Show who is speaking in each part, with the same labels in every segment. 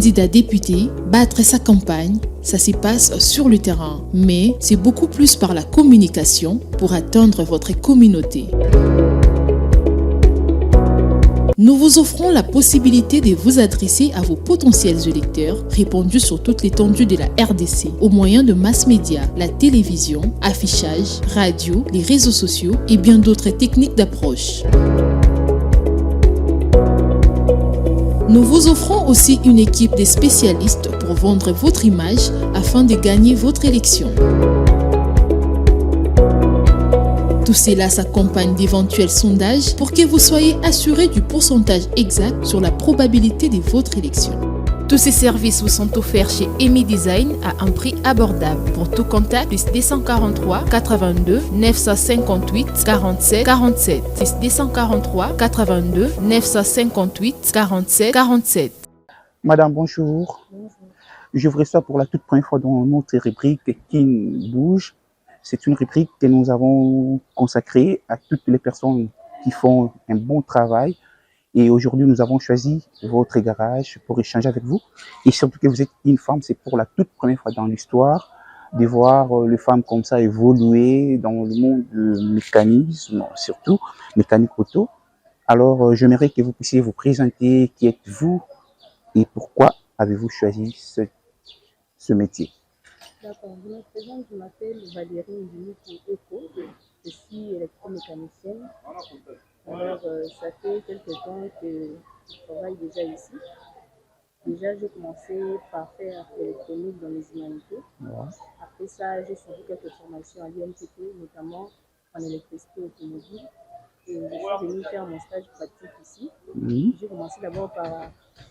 Speaker 1: candidat député, battre sa campagne, ça se passe sur le terrain. Mais c'est beaucoup plus par la communication pour atteindre votre communauté. Nous vous offrons la possibilité de vous adresser à vos potentiels électeurs répandus sur toute l'étendue de la RDC au moyen de mass médias, la télévision, affichage, radio, les réseaux sociaux et bien d'autres techniques d'approche. Nous vous offrons aussi une équipe de spécialistes pour vendre votre image afin de gagner votre élection. Tout cela s'accompagne d'éventuels sondages pour que vous soyez assuré du pourcentage exact sur la probabilité de votre élection. Tous ces services vous sont offerts chez Emi Design à un prix abordable. Pour tout contact, plus 243 82 958 47 47. Plus 243 82 958 47 47.
Speaker 2: Madame, bonjour.
Speaker 3: Bonjour.
Speaker 2: Je vous reçois pour la toute première fois dans notre rubrique Qui bouge. C'est une rubrique que nous avons consacrée à toutes les personnes qui font un bon travail. Et aujourd'hui, nous avons choisi votre garage pour échanger avec vous. Et surtout que vous êtes une femme, c'est pour la toute première fois dans l'histoire de voir les femmes comme ça évoluer dans le monde du mécanisme, surtout mécanique auto. Alors, j'aimerais que vous puissiez vous présenter. Qui êtes-vous et pourquoi avez-vous choisi ce métier?
Speaker 3: D'accord, je me présente, je m'appelle Valérie Ndimoukou Eko, je suis électromécanicienne. Alors, ça fait quelques temps que je travaille déjà ici. Déjà, j'ai commencé par faire électronique dans les humanités. Après ça, j'ai suivi quelques formations à l'INTP, notamment en électricité automobile. Et je suis venue faire mon stage pratique ici. J'ai commencé d'abord par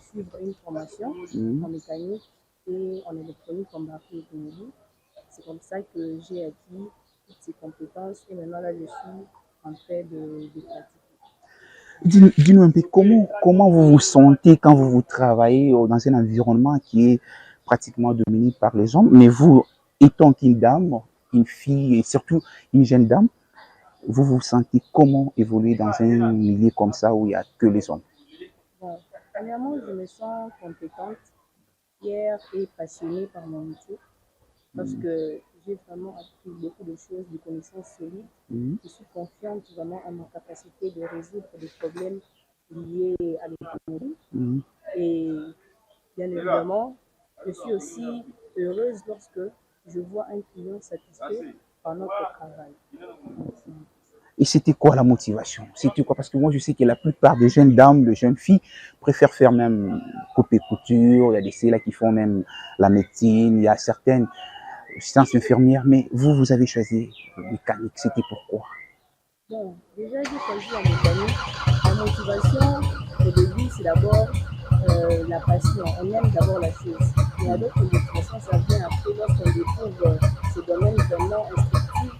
Speaker 3: suivre une formation en mécanique et en électronique embarquée automobile. C'est comme ça que j'ai acquis toutes ces compétences et maintenant là je suis en train de pratiquer.
Speaker 2: Dis-nous un peu comment vous vous sentez quand vous travaillez dans un environnement qui est pratiquement dominé par les hommes, mais vous, étant qu'une dame, une fille et surtout une jeune dame, vous vous sentez comment évoluer dans un milieu comme ça où il n'y a que les hommes?
Speaker 3: Bon, premièrement, je me sens compétente, fière et passionnée par mon métier parce que j'ai vraiment appris beaucoup de choses, des connaissances solides. Je suis confiante vraiment en ma capacité de résoudre des problèmes liés à l'automobile. Et bien évidemment, je suis aussi heureuse lorsque je vois un client satisfait par notre travail.
Speaker 2: Et c'était quoi la motivation? C'était quoi? Parce que moi, je sais que la plupart des jeunes dames, de jeunes filles préfèrent faire même couper couture. Il y a des filles là qui font même la médecine. Il y a certaines sciences infirmières. Mais vous avez choisi mécanique. C'était pourquoi?
Speaker 3: Bon, déjà, j'ai choisi la mécanique. La motivation, au début, c'est d'abord la passion. On aime d'abord la chose. Il y a d'autres motivations, ça vient après lorsqu'on découvre ce domaine vraiment instructif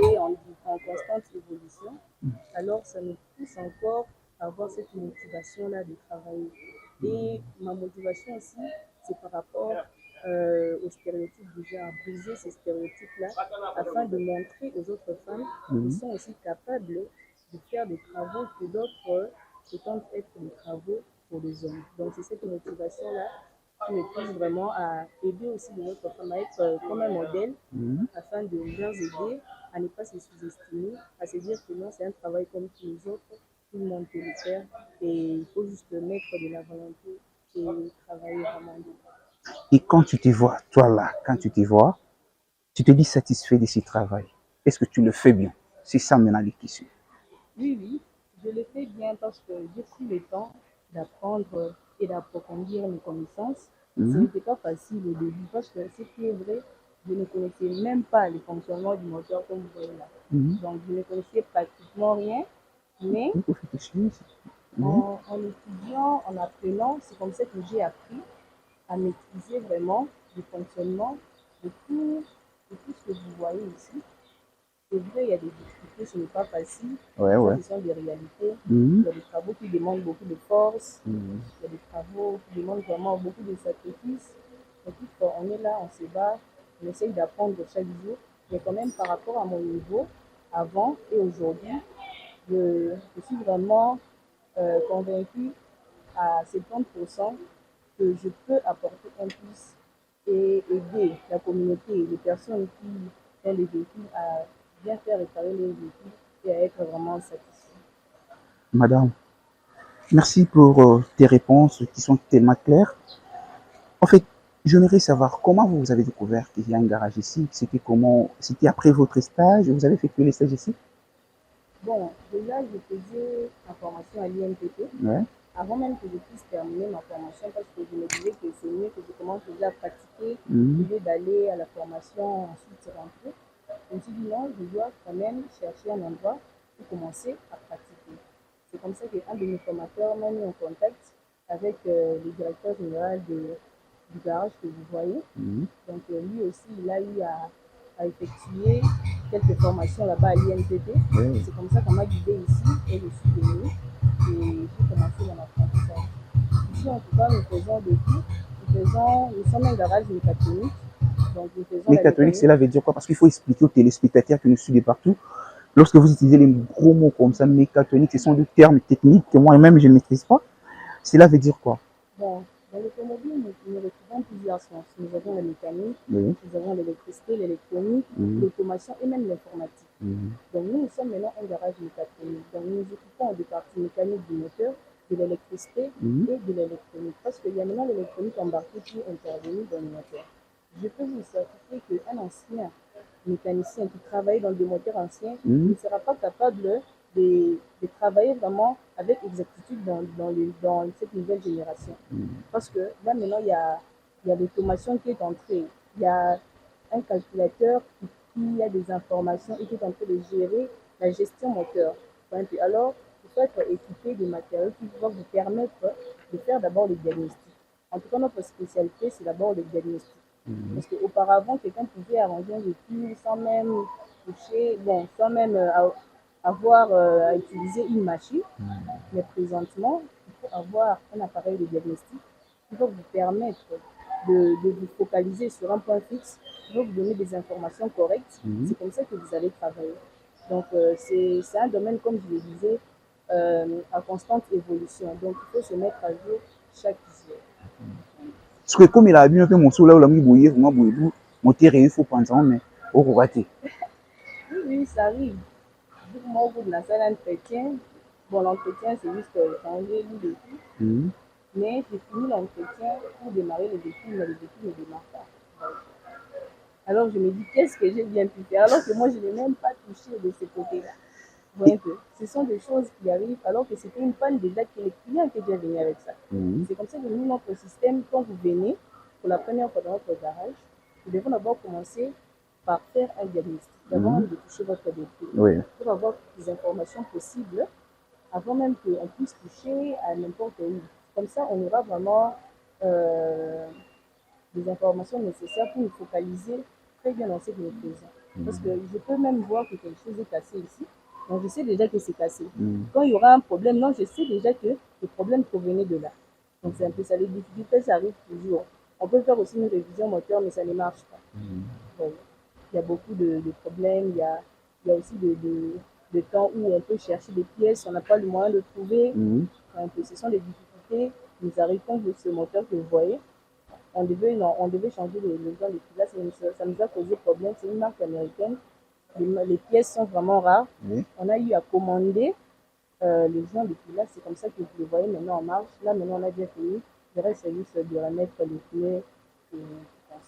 Speaker 3: et en constante évolution. Alors, ça nous pousse encore à avoir cette motivation-là de travailler. Et ma motivation aussi, c'est par rapport aux stéréotypes du genre, briser ces stéréotypes-là afin de montrer aux autres femmes qu'elles sont aussi capables de faire des travaux que d'autres prétendent être des travaux pour les hommes. Donc, c'est cette motivation-là qui me pousse vraiment à aider aussi les autres femmes à être comme un modèle afin de leur aider à ne pas se sous-estimer, à se dire que non, c'est un travail comme tous les autres, tout le monde peut le faire et il faut juste mettre de la volonté et travailler vraiment bien.
Speaker 2: Et quand tu te vois, toi là, quand tu te vois, tu te dis satisfait de ce travail. Est-ce que tu le fais bien? C'est ça maintenant les questions.
Speaker 3: Oui, je le fais bien parce que j'ai pris le temps d'apprendre et d'approfondir mes connaissances. Ce n'était pas facile au début parce que ce qui est vrai, je ne connaissais même pas le fonctionnement du moteur comme vous voyez là. Donc je ne connaissais pratiquement rien, mais en étudiant, en apprenant, c'est comme ça que j'ai appris à maîtriser vraiment le fonctionnement de tout ce que vous voyez ici. C'est vrai, il y a des difficultés, ce n'est pas facile. Ça, ce sont des réalités. Il y a des travaux qui demandent beaucoup de force. Il y a des travaux qui demandent vraiment beaucoup de sacrifices. Et puis, quand on est là, on se bat, on essaye d'apprendre chaque jour. Mais quand même, par rapport à mon niveau, avant et aujourd'hui, je suis vraiment convaincue à 70% que je peux apporter un plus et aider la communauté, les personnes qui ont des véhicules à bien faire réparer les véhicules et à être vraiment satisfaits.
Speaker 2: Madame, merci pour tes réponses qui sont tellement claires. En fait, j'aimerais savoir comment vous avez découvert qu'il y a un garage ici. C'était comment? C'était après votre stage? Vous avez fait que les stages ici?
Speaker 3: Bon, déjà, je faisais ma formation à l'INPP
Speaker 2: Ouais.
Speaker 3: avant même que je puisse terminer ma formation parce que je me disais que c'est mieux que je commence déjà à pratiquer au
Speaker 2: Mhm.
Speaker 3: lieu d'aller à la formation ensuite rentrer. Je me suis dit non, je dois quand même chercher un endroit pour commencer à pratiquer. C'est comme ça qu'un de mes formateurs m'a mis en contact avec le directeur général du garage que vous voyez.
Speaker 2: Mhm.
Speaker 3: Donc lui aussi, il a eu à effectuer quelques formations là-bas à l'INPP.
Speaker 2: Ouais.
Speaker 3: C'est comme ça qu'on m'a guidé ici et je suis venue et j'ai commencé mon apprentissage. Ici, en tout cas, nous faisons de tout. Nous sommes un garage mécatronique. Donc, nous faisons la
Speaker 2: Mécatronique,
Speaker 3: mécanique.
Speaker 2: cela veut dire quoi? Parce qu'il faut expliquer aux téléspectateurs qui nous suivent de partout. Lorsque vous utilisez les gros mots comme ça, mécatronique, ce sont des termes techniques que moi-même je ne maîtrise pas. Cela veut dire quoi?
Speaker 3: Bon, dans l'automobile, nous retrouvons plusieurs sciences. Nous avons la mécanique,
Speaker 2: Oui.
Speaker 3: nous avons l'électricité, l'électronique,
Speaker 2: Mhm.
Speaker 3: l'automation et même l'informatique.
Speaker 2: Mhm.
Speaker 3: Donc nous sommes maintenant un garage mécatronique. Donc nous nous occupons des parties mécaniques du moteur, de l'électricité
Speaker 2: Mhm.
Speaker 3: et de l'électronique. Parce qu'il y a maintenant l'électronique embarquée qui est intervenue dans le moteur. Je peux vous certifier qu'un ancien mécanicien qui travaille dans des moteurs anciens
Speaker 2: Mhm.
Speaker 3: ne sera pas capable de travailler vraiment avec exactitude dans cette nouvelle génération. Parce que là maintenant, il y a l'automation qui est entrée. Il y a un calculateur qui a des informations et qui est en train de gérer la gestion moteur. Alors, il faut être équipé de matériaux qui vont vous permettre de faire d'abord le diagnostic. En tout cas, notre spécialité, c'est d'abord le diagnostic. Parce qu'auparavant, quelqu'un pouvait arranger un véhicule sans même toucher, bon, sans même avoir à utiliser une machine. Mais présentement, il faut avoir un appareil de diagnostic qui va vous permettre de vous focaliser sur un point fixe, qui va vous donner des informations correctes. C'est comme ça que vous allez travailler. Donc, c'est un domaine, comme je le disais, à constante évolution. Donc, il faut se mettre à jour chaque jour.
Speaker 2: Parce que comme il a bien fait mon sou là, il a mis bouillir, moi bouillir, mon terrain, il faut penser, mais au raté.
Speaker 3: Oui, oui, ça arrive. Moi, au bout de la salle d'entretien, bon, l'entretien, c'est juste changer l'huile et tout.
Speaker 2: Mhm.
Speaker 3: Mais j'ai fini l'entretien pour démarrer le véhicule, mais le véhicule ne démarre pas. Alors je me dis, qu'est-ce que j'ai bien pu faire alors que moi, je n'ai même pas touché de ce côté-là. Vous voyez un peu, ce sont des choses qui arrivent alors que c'était une panne déjà que les clients étaient déjà venus avec ça.
Speaker 2: Mhm.
Speaker 3: C'est comme ça que nous, notre système, quand vous venez pour la première fois dans notre garage, nous devons d'abord commencer par faire un diagnostic, avant même de toucher votre véhicule,
Speaker 2: Oui.
Speaker 3: pour avoir toutes les informations possibles avant même qu'on puisse toucher à n'importe où. Comme ça, on aura vraiment euh, des informations nécessaires pour nous focaliser très bien dans ce que nous faisons. Parce que je peux même voir que quelque chose est cassé ici. Donc, je sais déjà que c'est cassé.
Speaker 2: Mhm.
Speaker 3: Quand il y aura un problème, non, je sais déjà que le problème provenait de là. Donc, c'est un peu ça. Les difficultés, ça arrive toujours. On peut faire aussi une révision moteur, mais ça ne marche pas. Donc, il y a beaucoup de problèmes. Il y a aussi de temps où on peut chercher des pièces, on n'a pas le moyen de trouver.
Speaker 2: Mhm.
Speaker 3: Donc, ce sont des difficultés qui nous arrivent quand ce moteur que vous voyez. On devait changer les gens de pilote, ça nous a causé problème. C'est une marque américaine. Les pièces sont vraiment rares.
Speaker 2: Oui.
Speaker 3: On a eu à commander les gens de pilote. C'est comme ça que vous le voyez maintenant en marche. Là, maintenant, on a bien fini. Il reste juste de remettre les pneus et tout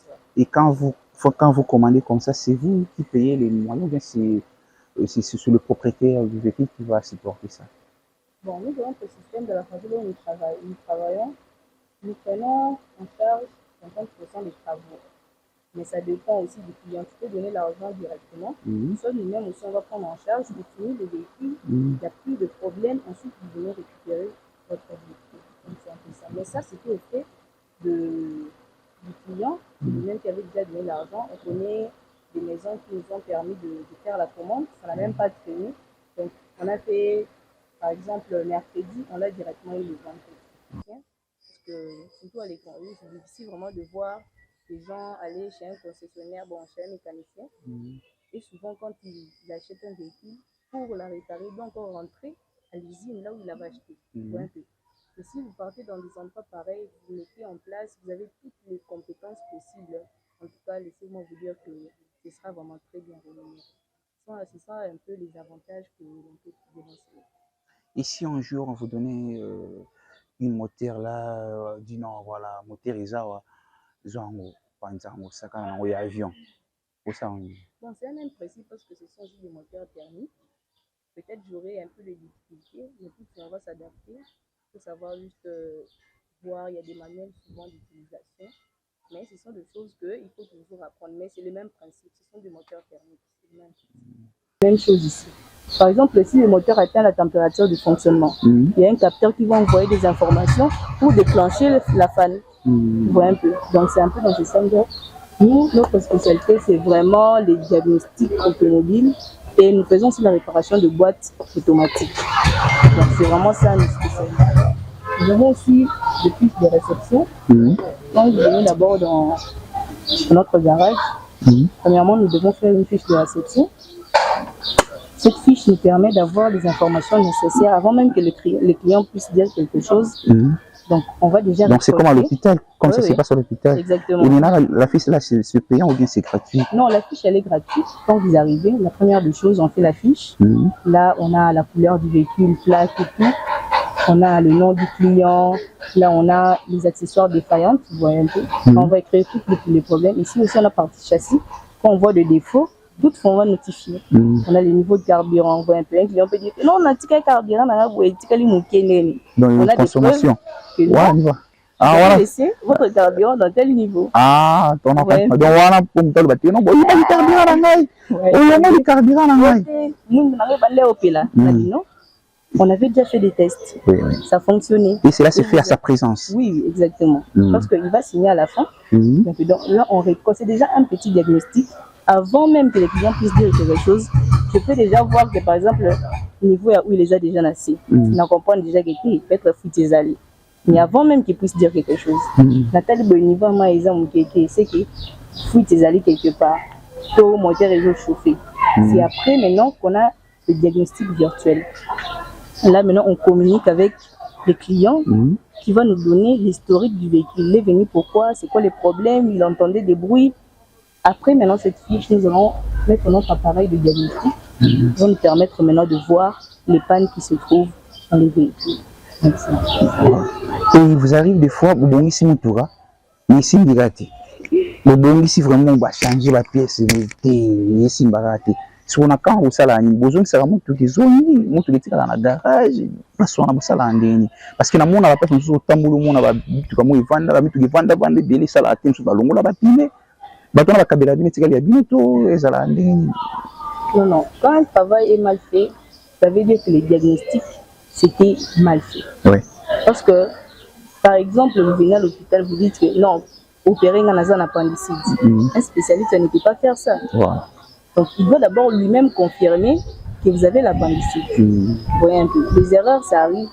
Speaker 3: ça.
Speaker 2: Et quand vous commandez comme ça, c'est vous qui payez les moyens, ou bien c'est le propriétaire du véhicule qui va supporter ça?
Speaker 3: Bon, nous, dans notre système de la façon dont nous travaillons, nous prenons en charge 50% des travaux. Mais ça dépend aussi du client. Tu peux donner l'argent directement.
Speaker 2: Mhm.
Speaker 3: Soit nous-mêmes aussi, on va prendre en charge. Vous finissez le véhicule,
Speaker 2: Mhm.
Speaker 3: il n'y a plus de problème. Ensuite, vous venez récupérer votre véhicule. Donc, c'est un peu ça. Mais ça, c'était au fait du client, lui-même qui avait déjà donné l'argent. On connaît des maisons qui nous ont permis de faire la commande. Ça n'a même pas traîné. Donc, on a fait, par exemple, mercredi, on l'a directement eu le vendredi. Parce que, surtout à l'école, c'est difficile vraiment de voir les gens aller chez un concessionnaire, bon, chez un mécanicien. Et souvent, quand ils achètent un véhicule, pour la réparer, donc on rentrer à l'usine là où il avait acheté.
Speaker 2: Mhm.
Speaker 3: Et si vous partez dans des endroits pareils, vous mettez en place, vous avez toutes les compétences possibles. En tout cas, laissez-moi vous dire que ce sera vraiment très bien rémunéré. C'est ça un peu les avantages que l'on peut démontrer.
Speaker 2: Et si un jour on vous donnait une moteur là, dit non, voilà, moteur Isawa, Zango, Panzango, Sakana, ou avion. Pour ça,
Speaker 3: Bon, c'est un même principe parce que ce sont juste des moteurs thermiques. Peut-être j'aurai un peu de difficultés, mais tout ça va s'adapter. Il faut savoir juste voir, il y a des manuels souvent d'utilisation. Mais ce sont des choses qu'il faut toujours apprendre. Mais c'est le même principe, ce sont des moteurs thermiques. C'est le même principe. Même chose ici. Par exemple, si le moteur atteint la température de fonctionnement, il y a un capteur qui va envoyer des informations pour déclencher la fan. Vous voyez un peu. Donc c'est un peu dans ce sens-là. Nous, notre spécialité, c'est vraiment les diagnostics automobiles et nous faisons aussi la réparation de boîtes automatiques. Donc c'est vraiment ça notre spécialité. Nous avons aussi des fiches de réception. Quand vous venez d'abord dans notre garage, premièrement, nous devons faire une fiche de réception. Cette fiche nous permet d'avoir les informations nécessaires avant même que le client puisse dire quelque chose. Donc, on va déjà.
Speaker 2: Donc, c'est comme à l'hôpital, comme ça se passe à l'hôpital.
Speaker 3: Exactement.
Speaker 2: Et maintenant, la fiche là, c'est payant ou bien c'est gratuit?
Speaker 3: Non, la fiche, elle est gratuite. Quand vous arrivez, la première des choses, on fait la fiche. Là, on a la couleur du véhicule, plaque et tout. On a le nom du client. Là, on a les accessoires défaillants. Vous voyez un peu. On va écrire tous les problèmes. Ici aussi, on a la partie châssis. Quand on voit des défauts, toutes on va notifier. On a les niveaux de carburant. On voit un peu. Un client peut dire non, on a un petit carburant, on a
Speaker 2: dans la consommation.
Speaker 3: Ouais,
Speaker 2: on
Speaker 3: ah, voilà. Laissez votre carburant dans tel niveau.
Speaker 2: Ah, ton enfant. Donc, voilà, pour me dire, non, il y a du carburant dans l'ail. Il y a du carburant dans l'ail.
Speaker 3: Non. On avait déjà fait des tests.
Speaker 2: Oui, oui.
Speaker 3: Ça fonctionnait.
Speaker 2: Et cela se fait à sa présence.
Speaker 3: Oui, exactement. Parce qu'il va signer à la fin. Donc, là, on récolte. C'est déjà un petit diagnostic. Avant même que les clients puissent dire quelque chose, je peux déjà voir que, par exemple, le niveau où il les a déjà nassés, il en comprend déjà qu'il peut être foutu allés. Mais avant même qu'il puisse dire quelque chose, Nathalie, le niveau à c'est que foutu allés quelque part, tout moteur est chauffé. C'est après maintenant qu'on a le diagnostic virtuel. Là, maintenant, on communique avec les clients qui vont nous donner l'historique du véhicule. Il est venu pourquoi, c'est quoi les problèmes, il entendait des bruits. Après, maintenant, cette fiche, nous allons mettre notre appareil de diagnostic qui va nous permettre maintenant de voir les pannes qui se trouvent dans les véhicules.
Speaker 2: Et il vous arrive des fois, vous bon ici, mais ici, il est bon ici, vraiment, on va changer la pièce, ici, si on a quand vous ça là, besoin ça remonte toutes les zones, monte les tirs dans la garage, parce qu'on a ça là ndeni. Parce que na mona va pas sur tambour mona va tu comme il vendre délai ça là sur la longue là va piner. Bateau la kabela bien tika ya binoto et ça là ndeni.
Speaker 3: Non, quand un travail est mal fait, ça veut dire que les diagnostics c'était mal fait.
Speaker 2: Oui.
Speaker 3: Parce que par exemple, vous venez à l'hôpital, vous dites que non, opérer un appendicite. Un spécialiste ne peut pas faire ça.
Speaker 2: Voilà.
Speaker 3: Donc, il doit d'abord lui-même confirmer que vous avez l'appendicite. Vous voyez un peu. Les erreurs, ça arrive.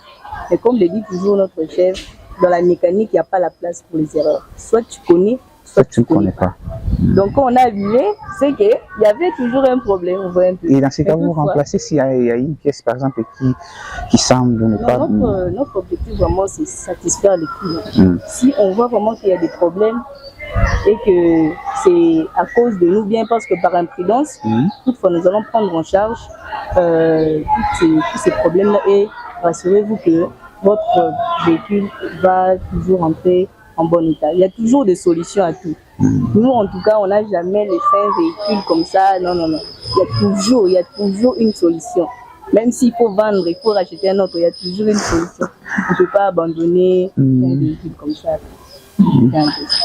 Speaker 3: Mais comme le dit toujours notre chef, dans la mécanique, il n'y a pas la place pour les erreurs. Soit tu connais, soit tu ne connais pas. Donc, quand on a vu, c'est qu'il y avait toujours un problème. Vous voyez un peu.
Speaker 2: Et dans ces cas, vous remplacez s'il y a une pièce, par exemple, qui semble ne pas...
Speaker 3: Notre objectif, vraiment, c'est satisfaire les clients. Si on voit vraiment qu'il y a des problèmes, et que c'est à cause de nous, bien parce que par imprudence, toutefois nous allons prendre en charge tous ces problèmes-là et rassurez-vous que votre véhicule va toujours entrer en bon état. Il y a toujours des solutions à tout. Nous, en tout cas, on n'a jamais laissé un véhicule comme ça. Non. Il y a toujours une solution. Même s'il faut vendre et pour acheter un autre, il y a toujours une solution. On ne peut pas abandonner un véhicule comme ça.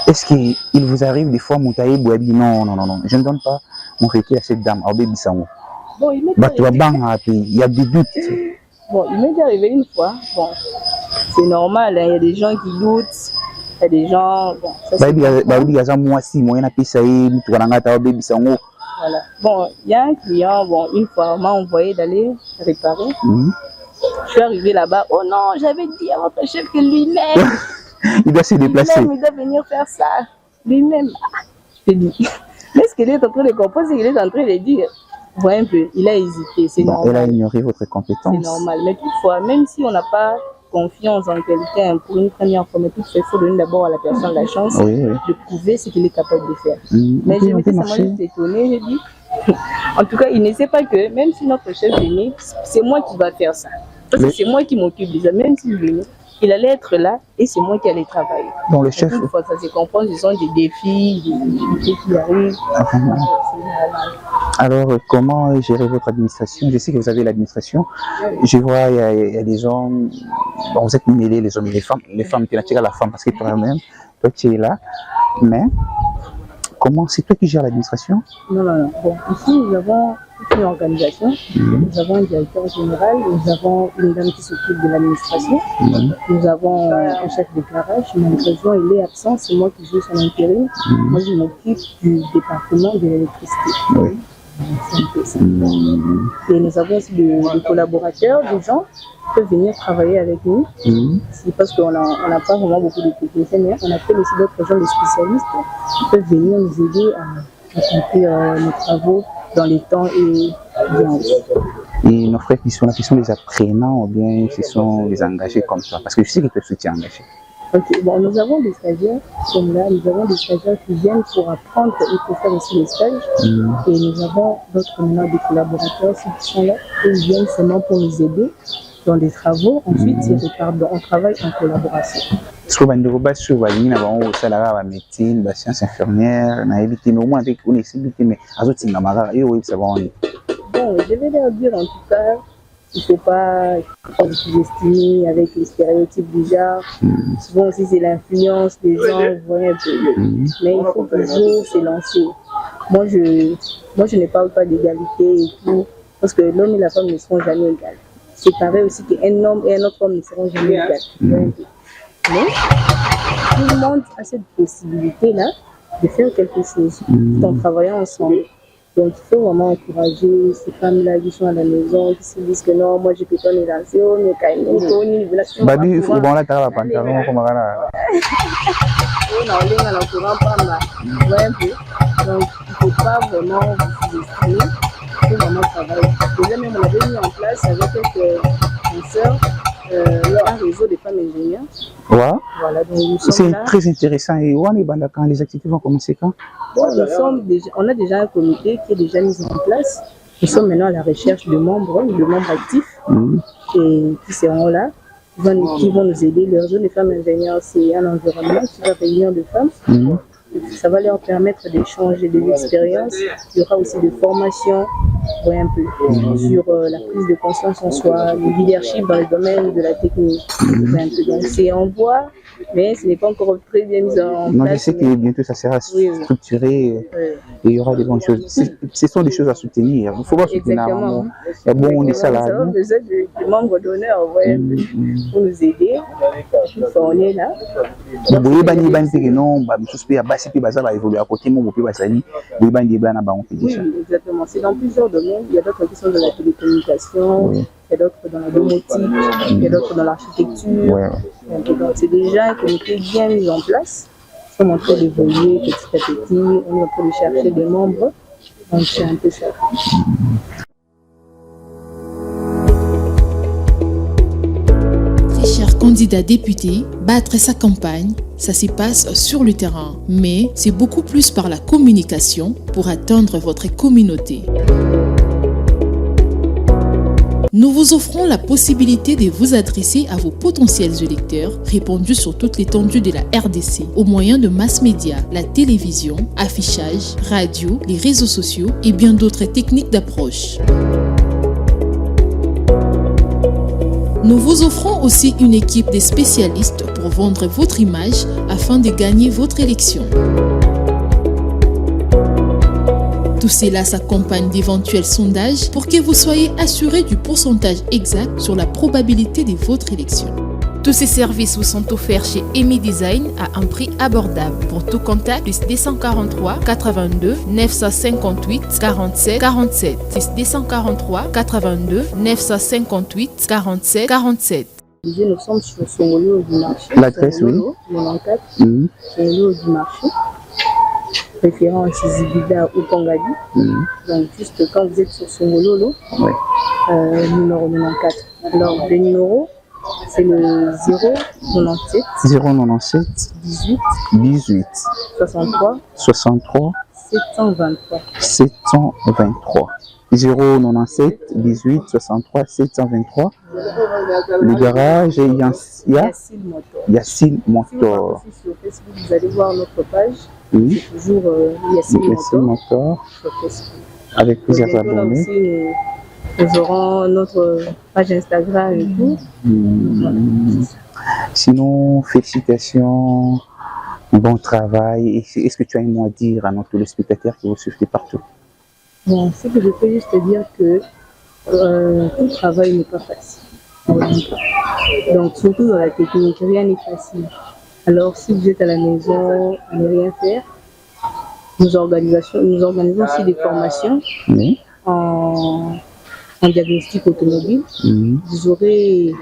Speaker 2: Est-ce qu'il vous arrive des fois, Moutaï Bouabi, non, je ne donne pas mon véhicule à cette dame, à Obé Bissango.
Speaker 3: Bon, il
Speaker 2: y a des doutes.
Speaker 3: Bon, il m'est déjà arrivé une fois. Bon, c'est normal, hein, il y a des gens qui doutent, il y a des gens. Bon, ça, voilà. Bon, il y a un client, bon, une fois, on m'a envoyé d'aller réparer. Je suis arrivé là-bas, oh non, j'avais dit à votre chef que lui-même.
Speaker 2: Il doit se déplacer.
Speaker 3: Il doit venir faire ça lui-même. Je te dis. Mais ce qu'il est en train de comprendre, c'est qu'il est en train de dire. Voyez un peu, il a hésité, c'est normal.
Speaker 2: Il a ignoré votre compétence.
Speaker 3: C'est normal. Mais toutefois, même si on n'a pas confiance en quelqu'un pour une première fois, mais tout il faut donner d'abord à la personne la chance de prouver ce qu'il est capable de faire. Mais je m'étais juste étonnée, j'ai dit, en tout cas, il ne sait pas que même si notre chef venait, c'est moi qui va faire ça. Parce que c'est moi qui m'occupe déjà, même s'il venait, il allait être là et c'est moi qui allais travailler.
Speaker 2: Donc le chef...
Speaker 3: Toutefois, ça se comprend, ce sont des défis, des difficultés qui arrivent.
Speaker 2: Alors, comment gérer votre administration? Je sais que vous avez l'administration. Je vois, il y a des gens, bon, vous êtes mêlés, les hommes et les femmes, tu es la femme parce que toi-même, toi tu es là. Mais, comment, c'est toi qui gères l'administration?
Speaker 3: Non. Bon, ici, nous avons une organisation, nous avons un directeur général, nous avons une dame qui s'occupe de l'administration, nous avons un chef de garage, malheureusement il est absent, c'est moi qui joue son intérim. Moi je m'occupe du département de l'électricité. C'est un peu ça. Et nous avons aussi des collaborateurs, des gens qui peuvent venir travailler avec nous. C'est parce qu'on n'a pas vraiment beaucoup de techniciens, mais on appelle aussi d'autres gens, des spécialistes, qui peuvent venir nous aider à accomplir nos travaux dans les temps et bien.
Speaker 2: Et nos frères qui sont là, qui sont des apprenants ou bien ce sont des engagés comme toi? Parce que je sais que tu es engagé.
Speaker 3: Ok, bon, nous avons des stagiaires qui sont là, nous avons des stagiaires qui viennent pour apprendre et pour faire aussi les stages. Et nous avons d'autres maintenant des collaborateurs qui sont là, et ils viennent seulement pour nous aider dans des travaux. Ensuite, ils repartent, on travaille en collaboration.
Speaker 2: Est-ce que vous avez des médecine, des sciences infirmières, au moins avec une mais
Speaker 3: bon, je vais leur dire en tout cas, il ne faut pas se sous-estimer avec les stéréotypes du genre. Souvent aussi c'est l'influence des gens, vous voyez un peu. Mais il faut toujours se lancer. Moi je ne parle pas d'égalité et tout, parce que l'homme et la femme ne seront jamais égaux. C'est pareil aussi qu'un homme et un autre homme ne seront jamais égaux. Mais tout le monde a cette possibilité-là de faire quelque chose en travaillant ensemble. Donc il faut vraiment encourager ces femmes-là qui sont à la maison, qui se disent que non, moi je peux pas me lancer, mais quand même, il faut une relation.
Speaker 2: Babi, il faut bon là, tu as la pantalon, comme ça.
Speaker 3: On a l'air à l'encourant pas mal. Donc il ne faut pas vraiment vous sous-estimer, il faut vraiment travailler. Déjà même on avait mis en place avec quelques sœurs un réseau de femmes ingénieurs.
Speaker 2: Ouais.
Speaker 3: Voilà, donc nous sommes
Speaker 2: c'est
Speaker 3: là.
Speaker 2: Très intéressant. Et quand les activités vont commencer quand?
Speaker 3: Bon, on a déjà un comité qui est déjà mis en place. Nous sommes maintenant à la recherche de membres actifs et qui seront là, qui vont nous aider. Leur zone des femmes ingénieurs, c'est un environnement qui va réunir de femmes. Ça va leur permettre d'échanger des expériences. Il y aura aussi des formations un peu sur la prise de conscience en soi, le leadership dans le domaine de la technique. Donc c'est en voie, mais ce n'est pas encore très bien mis en place.
Speaker 2: Non, je sais que bientôt ça sera structuré et il y aura des bonnes choses. Ce sont des choses à soutenir. Il faut pas soutenir.
Speaker 3: Exactement.
Speaker 2: Il y a bon, on est ça là.
Speaker 3: Nous avons besoin de membres d'honneur pour nous aider. On est là. Oui, exactement. C'est dans plusieurs domaines. Il y a d'autres qui sont dans la télécommunication, il y a d'autres dans la domotique, il y a d'autres dans l'architecture. Donc c'est déjà un comité bien mis en place. Nous sommes en train d'évoluer petit à petit. On est en train de chercher des membres. Donc c'est un peu ça.
Speaker 1: Très cher candidat député, battre sa campagne, ça se passe sur le terrain. Mais c'est beaucoup plus par la communication pour atteindre votre communauté. Nous vous offrons la possibilité de vous adresser à vos potentiels électeurs répandus sur toute l'étendue de la RDC au moyen de mass médias, la télévision, affichage, radio, les réseaux sociaux et bien d'autres techniques d'approche. Nous vous offrons aussi une équipe de spécialistes pour vendre votre image afin de gagner votre élection. Tout cela s'accompagne d'éventuels sondages pour que vous soyez assuré du pourcentage exact sur la probabilité de votre élection. Tous ces services vous sont offerts chez Emi Design à un prix abordable. Pour tout contact, plus 243 82 958 47 47. Plus 243 82 958 47 47.
Speaker 3: Nous sommes sur Songolo du marché.
Speaker 2: L'adresse, oui.
Speaker 3: 94, Songolo du marché. Référence Zibida ou Pongadi. Donc, juste quand vous êtes sur Songolo, numéro 94. Alors, le numéro, C'est le 097
Speaker 2: 097
Speaker 3: 18
Speaker 2: 18
Speaker 3: 63
Speaker 2: 63
Speaker 3: 723.
Speaker 2: 723. 097 18 63 723. Le garage
Speaker 3: Yacine Motor.
Speaker 2: Yacine
Speaker 3: Si vous
Speaker 2: Motor.
Speaker 3: passez sur Facebook, vous allez voir notre page.
Speaker 2: Oui,
Speaker 3: C'est toujours Yacine
Speaker 2: Yacine
Speaker 3: Motor
Speaker 2: Motor.
Speaker 3: sur Facebook.
Speaker 2: Avec plusieurs
Speaker 3: Bientôt, là
Speaker 2: abonnés.
Speaker 3: aussi, nous aurons notre page Instagram et tout.
Speaker 2: Sinon, félicitations, bon travail. Est-ce que tu as un mot à dire à nos téléspectateurs qui vous suivent partout?
Speaker 3: Bon, ce que je peux juste te dire que tout travail n'est pas facile. Donc, surtout dans la technique, rien n'est facile. Alors, si vous êtes à la maison à ne rien faire, nous organisons aussi des formations
Speaker 2: Oui.
Speaker 3: en diagnostic automobile. Vous aurez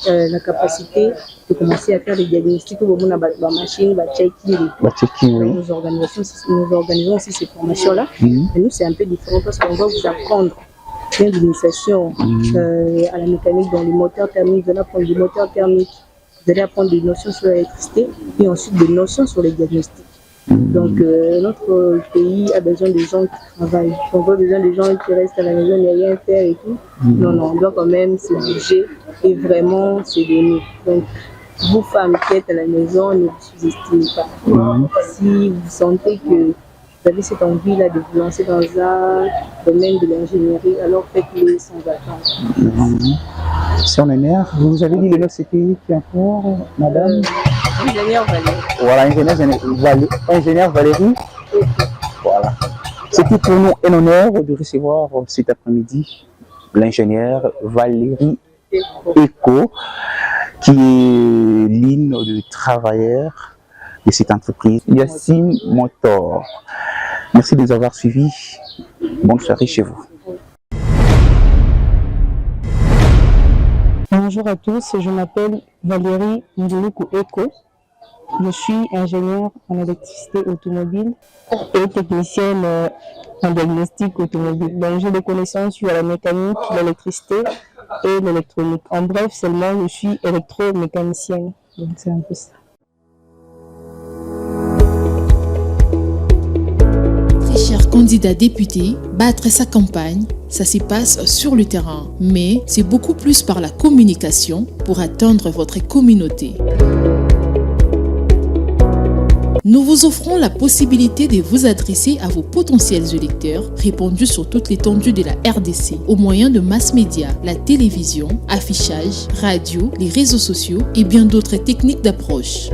Speaker 3: la capacité de commencer à faire des diagnostics pour la machine, la check-in et tout.
Speaker 2: Oui.
Speaker 3: Nous organisons aussi ces formations-là. Mais nous, c'est un peu différent parce qu'on va vous apprendre plein d'initiations à la mécanique dans les moteurs thermiques. Vous allez apprendre des moteurs thermiques, vous allez apprendre des notions sur l'électricité et ensuite des notions sur les diagnostics. Donc, notre pays a besoin de gens qui travaillent. On n'a pas besoin de gens qui restent à la maison et rien faire et tout. Non, on doit quand même se bouger et vraiment se donner. Donc, vous femmes qui êtes à la maison, ne vous sous-estimez pas. Si vous sentez que vous avez cette envie-là de vous lancer dans un domaine de l'ingénierie, alors faites-le sans attendre.
Speaker 2: Si on est mère, vous avez dit le nom c'était qui encore, madame?
Speaker 3: Ingénieur Valérie.
Speaker 2: Voilà, ingénieur Valérie. Voilà. C'était pour nous un honneur de recevoir cet après-midi l'ingénieur Valérie Eko, qui est l'une de travailleurs de cette entreprise, Yacine Motor. Merci de nous avoir suivis. Bonne soirée chez vous.
Speaker 4: Bonjour à tous, je m'appelle Valérie Nduluku Eko. Je suis ingénieure en électricité automobile et technicienne en diagnostic automobile. Donc j'ai des connaissances sur la mécanique, l'électricité et l'électronique. En bref, seulement je suis électromécanicienne. Donc c'est un peu ça.
Speaker 1: Très cher candidat député, battre sa campagne, ça se passe sur le terrain. Mais c'est beaucoup plus par la communication pour atteindre votre communauté. Nous vous offrons la possibilité de vous adresser à vos potentiels électeurs répandus sur toute l'étendue de la RDC au moyen de mass médias, la télévision, affichage, radio, les réseaux sociaux et bien d'autres techniques d'approche.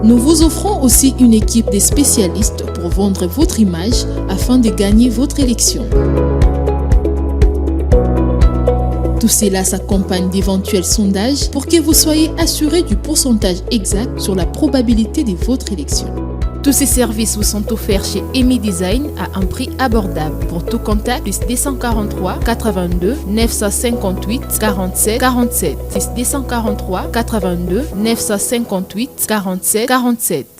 Speaker 1: Nous vous offrons aussi une équipe de spécialistes pour vendre votre image afin de gagner votre élection. Tout cela s'accompagne d'éventuels sondages pour que vous soyez assuré du pourcentage exact sur la probabilité de votre élection. Tous ces services vous sont offerts chez EMI Design à un prix abordable. Pour tout contact, plus 243 82 958 47 47. 243 82 958 47 47.